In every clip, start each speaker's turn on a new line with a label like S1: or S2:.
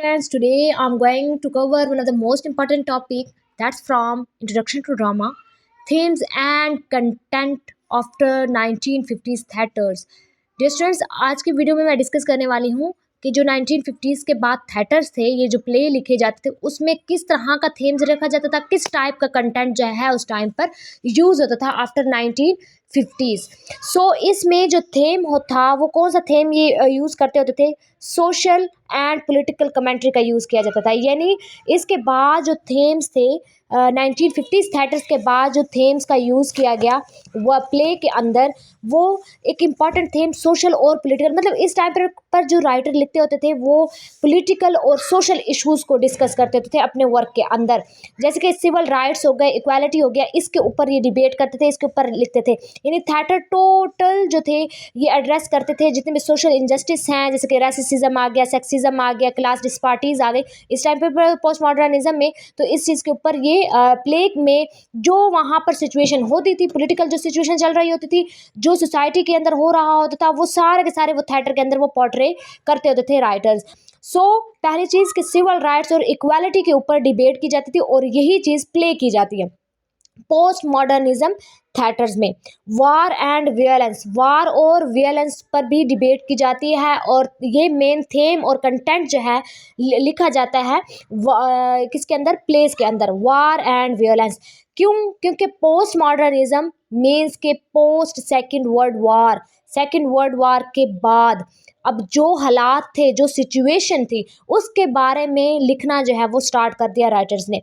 S1: Friends, today I'm going to cover one of the most important topic, that's from Introduction to Drama, themes and content after 1950s theaters. Dear students, आज की video में मैं discuss करने वाली हूँ कि जो 1950s के बाद थिएटर्स थे, ये जो प्ले लिखे जाते थे उसमें किस तरह का थीम्स रखा जाता था, किस टाइप का कंटेंट जो है उस टाइम पर यूज़ होता था आफ्टर 1950s। इसमें जो थीम था वो कौन सा थीम ये यूज़ करते होते थे, सोशल एंड पॉलिटिकल कमेंट्री का यूज़ किया जाता था। यानी इसके बाद जो थीम्स थे 1950s थिएटर्स के बाद जो थीम्स का यूज़ किया गया वह प्ले के अंदर, वो एक इम्पॉर्टेंट थीम सोशल और पॉलिटिकल, मतलब इस टाइम पर जो राइटर लिखते होते थे वो पॉलिटिकल और सोशल इश्यूज़ को डिस्कस करते होते थे अपने वर्क के अंदर। जैसे कि सिविल राइट्स हो गए, इक्वालिटी हो गया, इसके ऊपर ये डिबेट करते थे, इसके ऊपर लिखते थे। यानी थिएटर टोटल जो थे ये एड्रेस करते थे जितने भी सोशल इनजस्टिस हैं, जैसे कि रेसिज्म आ गया, सेक्सिज्म आ गया, क्लास डिस्पार्टीज आ गई इस टाइम पे पोस्ट मॉडर्निज्म में। तो इस चीज़ के ऊपर ये प्ले में जो वहाँ पर सिचुएशन होती थी, पॉलिटिकल जो सिचुएशन चल रही होती थी, जो सोसाइटी के अंदर हो रहा होता था, वो सारे के सारे वो थिएटर के अंदर वो पोर्ट्रे करते होते थे राइटर्स। पहली चीज़ कि सिविल राइट्स और इक्वालिटी के ऊपर डिबेट की जाती थी और यही चीज़ प्ले की जाती है पोस्ट मॉडर्निज्म थिएटर्स में। वार और वियलेंस पर भी डिबेट की जाती है और ये मेन थीम और कंटेंट जो है लिखा जाता है किसके अंदर, प्लेस के अंदर, वार एंड वियलेंस। क्योंकि पोस्ट मॉडर्निज्म मीन्स के पोस्ट सेकेंड वर्ल्ड वार के बाद अब जो हालात थे, जो सिचुएशन थी, उसके बारे में लिखना जो है वो स्टार्ट कर दिया राइटर्स ने।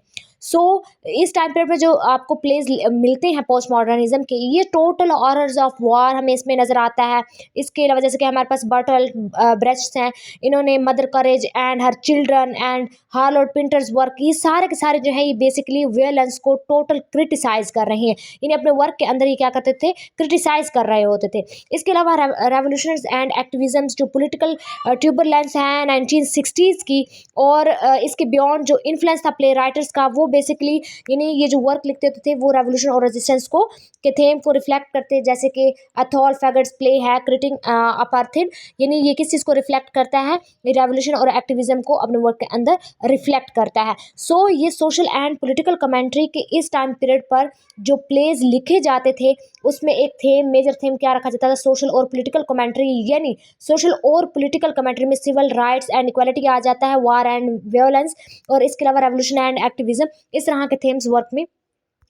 S1: इस टाइम पीरियड पे जो आपको प्लेज मिलते हैं पोस्ट मॉडर्निज्म के, ये टोटल हॉरर्स ऑफ वॉर हमें इसमें नज़र आता है। इसके अलावा जैसे कि हमारे पास बर्टोल्ट ब्रेख्ट हैं, इन्होंने Mother Courage and Her Children and Harold Pinter's work, ये सारे के सारे जो है ये बेसिकली वियलेंस को टोटल क्रिटिसाइज कर रहे हैं। इन्हें अपने वर्क के अंदर ये क्या करते थे, क्रिटिसाइज कर रहे होते थे। इसके अलावा रेवोल्यूशंस एंड एक्टिविज्म जो पॉलिटिकल ट्यूबरलेंस है 1960s की, और इसके बियॉन्ड जो इन्फ्लुएंस था प्ले राइटर्स का, वो बेसिकली यानी ये जो वर्क लिखते थे वो रेवोल्यूशन और रेजिस्टेंस को के थीम को रिफ्लेक्ट करते, जैसे कि अथॉल फैगट्स प्ले है क्रिटिंग अपार्थिड, यानी ये किस चीज़ को रिफ्लेक्ट करता है, रेवोल्यूशन और एक्टिविज्म को अपने वर्क के अंदर रिफ्लेक्ट करता है। ये सोशल एंड पॉलिटिकल कमेंट्री के इस टाइम पीरियड पर जो प्लेज लिखे जाते थे उसमें एक थीम, मेजर थीम क्या रखा जाता था, सोशल और पॉलिटिकल कमेंट्री। यानी सोशल और पॉलिटिकल कमेंट्री में सिविल राइट्स एंड इक्वालिटी आ जाता है, वार एंड वियोलेंस, और इसके अलावा रेवोल्यूशन एंड एक्टिविज्म, इस तरह के थीम्स वर्क में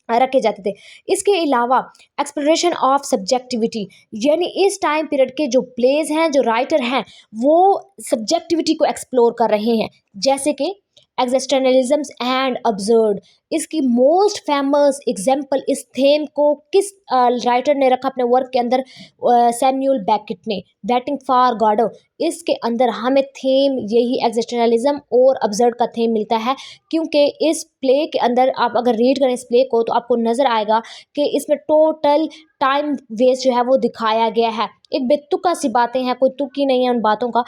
S1: रखे जाते थे। इसके अलावा एक्सप्लोरेशन ऑफ सब्जेक्टिविटी, यानी इस टाइम पीरियड के जो प्लेज हैं, जो राइटर हैं, वो सब्जेक्टिविटी को एक्सप्लोर कर रहे हैं, जैसे कि एग्जिस्टेंशलिज्म एंड अब्सर्ड। इसकी मोस्ट फेमस एग्जाम्पल इस थीम को किस राइटर ने रखा अपने वर्क के अंदर, सैम्यूल बेकेट ने, वेटिंग फॉर गॉडो। इसके अंदर हमें थीम यही एग्जिस्टेंशलिज्म और अब्सर्ड का थीम मिलता है, क्योंकि इस प्ले के अंदर आप अगर रीड करें इस प्ले को तो आपको नज़र आएगा कि इसमें टोटल टाइम वेस्ट जो है वो दिखाया गया है। एक बेतुका सी बातें हैं, कोई तुक ही नहीं है उन बातों का।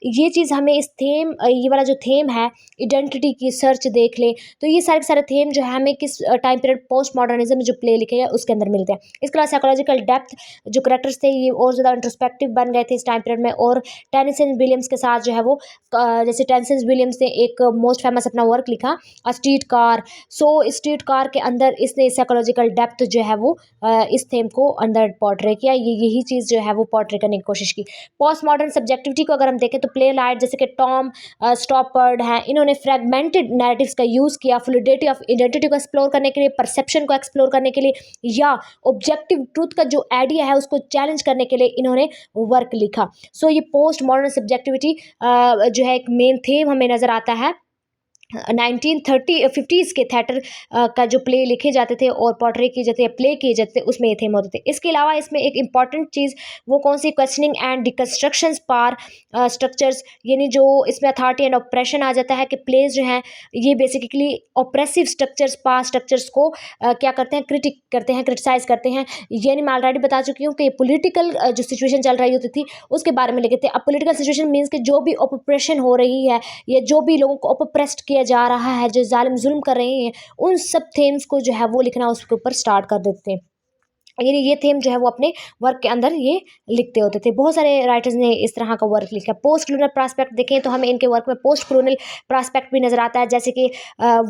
S1: ये चीज़ हमें इस थीम, ये वाला जो थीम है आइडेंटिटी की सर्च देख ले तो ये सारे के सारे थीम जो है हमें किस टाइम पीरियड पोस्ट मॉडर्निज्म में जो प्ले लिखे गए उसके अंदर मिलते हैं। इसके अलावा साइकोलॉजिकल डेप्थ, जो करेक्टर्स थे ये और ज़्यादा इंट्रोस्पेक्टिव बन गए थे इस टाइम पीरियड में, और टेनिसन विलियम्स के साथ जो है वो जैसे टेनिसन विलियम्स ने एक मोस्ट फेमस अपना वर्क लिखा स्ट्रीट कार। स्ट्रीट कार के अंदर इसने साइकोलॉजिकल डेप्थ जो है वो इस थीम को अंदर पोर्ट्रे किया, यही चीज़ जो है वो पोर्ट्रे करने की कोशिश की। पोस्ट मॉडर्न सब्जेक्टिविटी को अगर हम देखें तो प्ले राइट जैसे कि टॉम स्टॉपर्ड हैं, इन्होंने फ्रेगमेंटेड नैरेटिव्स का यूज़ किया फ्लूइडिटी ऑफ आइडेंटिटी को एक्सप्लोर करने के लिए, परसेप्शन को एक्सप्लोर करने के लिए, या ऑब्जेक्टिव ट्रूथ का जो आइडिया है उसको चैलेंज करने के लिए इन्होंने वर्क लिखा। ये पोस्ट मॉडर्न सब्जेक्टिविटी जो है एक मेन थीम हमें नज़र आता है 1950s के थिएटर का जो प्ले लिखे जाते थे और पोर्ट्रे किए जाते, प्ले किए जाते थे, उसमें ये थीम होते थे। इसके अलावा इसमें एक इम्पॉर्टेंट चीज़ वो कौन सी, क्वेश्चनिंग एंड डिकंस्ट्रक्शंस पार स्ट्रक्चर्स, यानी जो इसमें अथॉरिटी एंड ऑपरेशन आ जाता है कि प्लेज जो हैं ये बेसिकली ऑपरेसिव स्ट्रक्चर्स, पार स्ट्रक्चर्स को क्या करते हैं, क्रिटिसाइज करते हैं। यानी मैं ऑलरेडी बता चुकी हूँ कि पॉलिटिकल जो सिचुएशन चल रही होती थी उसके बारे में लिखे थे। अब पॉलिटिकल सिचुएशन मीन्स कि जो भी ऑपरेशन हो रही है या जो भी लोगों को ऑपरेस्ड किया जा रहा है, जो जालिम जुल्म कर रहे हैं, उन सब थीम्स को जो है वो लिखना उसके ऊपर स्टार्ट कर देते हैं। यानी ये थीम जो है वो अपने वर्क के अंदर ये लिखते होते थे। बहुत सारे राइटर्स ने इस तरह का वर्क लिखा। पोस्ट क्लोनियल प्रॉस्पेक्ट देखें तो हमें इनके वर्क में पोस्ट क्लोनियल प्रॉस्पेक्ट भी नज़र आता है, जैसे कि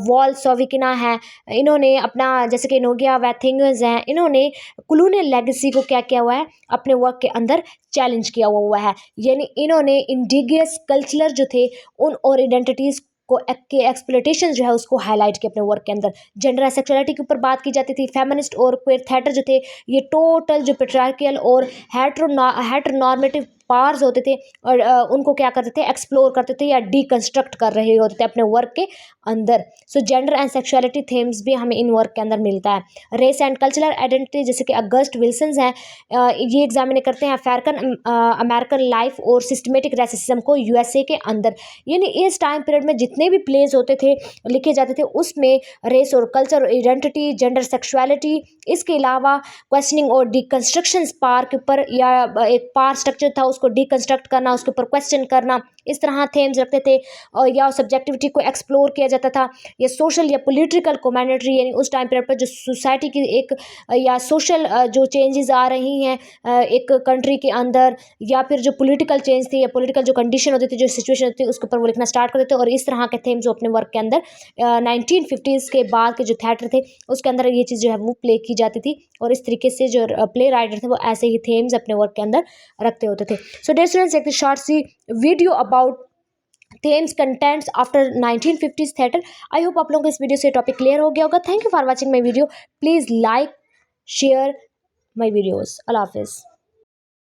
S1: वॉल सोविकिना है, इन्होंने अपना, जैसे कि नोगिया वैथिंगस हैं, इन्होंने कॉलोनियल लेगेसी को क्या किया हुआ है, अपने वर्क के अंदर चैलेंज किया हुआ है। यानी इन्होंने इंडिजियस कल्चर जो थे उन और आइडेंटिटीज़ को के एक्सप्लोइटेशन जो है उसको हाईलाइट किया अपने वर्क के अंदर। जेंडर सेक्सुअलिटी के ऊपर बात की जाती थी। फेमिनिस्ट और क्वेयर थिएटर जो थे ये टोटल जो पेट्रियार्कल और हेटेरोनॉर्मेटिव पार्स होते थे और उनको क्या करते थे, एक्सप्लोर करते थे या डीकंस्ट्रक्ट कर रहे होते थे अपने वर्क के अंदर। सो जेंडर एंड सेक्सुअलिटी थीम्स भी हमें इन वर्क के अंदर मिलता है। रेस एंड कल्चरल आइडेंटिटी, जैसे कि अगस्ट विल्सन हैं, ये एग्जामिन करते हैं अफ्रीकन अमेरिकन लाइफ और सिस्टमेटिक रेसिज्म को यूएसए के अंदर। यानी इस टाइम पीरियड में जितने भी प्लेज होते थे, लिखे जाते थे, उसमें रेस और कल्चर, आइडेंटिटी, जेंडर सेक्सुअलिटी, इसके अलावा क्वेश्चनिंग और डिकंस्ट्रक्शन पार के ऊपर, या एक पार स्ट्रक्चर था उसको डिकंस्ट्रक्ट करना, उसके ऊपर क्वेश्चन करना, इस तरह थीम्स रखते थे। और या सब्जेक्टिविटी को एक्सप्लोर किया जाता था। या सोशल या पॉलिटिकल कमेंट्री, यानी उस टाइम पीरियड पर जो सोसाइटी की एक या सोशल जो चेंजेस आ रही हैं एक कंट्री के अंदर, या फिर जो पॉलिटिकल चेंज थी या पॉलिटिकल जो कंडीशन होती थी, जो सिचुएशन होती थी, उसके ऊपर वो लिखना स्टार्ट कर देते। और इस तरह के थीम्स जो अपने वर्क के अंदर 1950s के बाद के जो थिएटर थे उसके अंदर ये चीज़ जो है वो प्ले की जाती थी। और इस तरीके से जो प्ले राइटर थे वो ऐसे ही थीम्स अपने वर्क के अंदर रखते होते थे। सो डियर स्टूडेंट्स, एक शॉर्ट सी video about themes contents after 1950s theater। I hope आप लोगों को इस वीडियो से टॉपिक क्लियर हो गया होगा। Thank you for watching my video. Please like, share my videos. अल्लाह हाफिज़।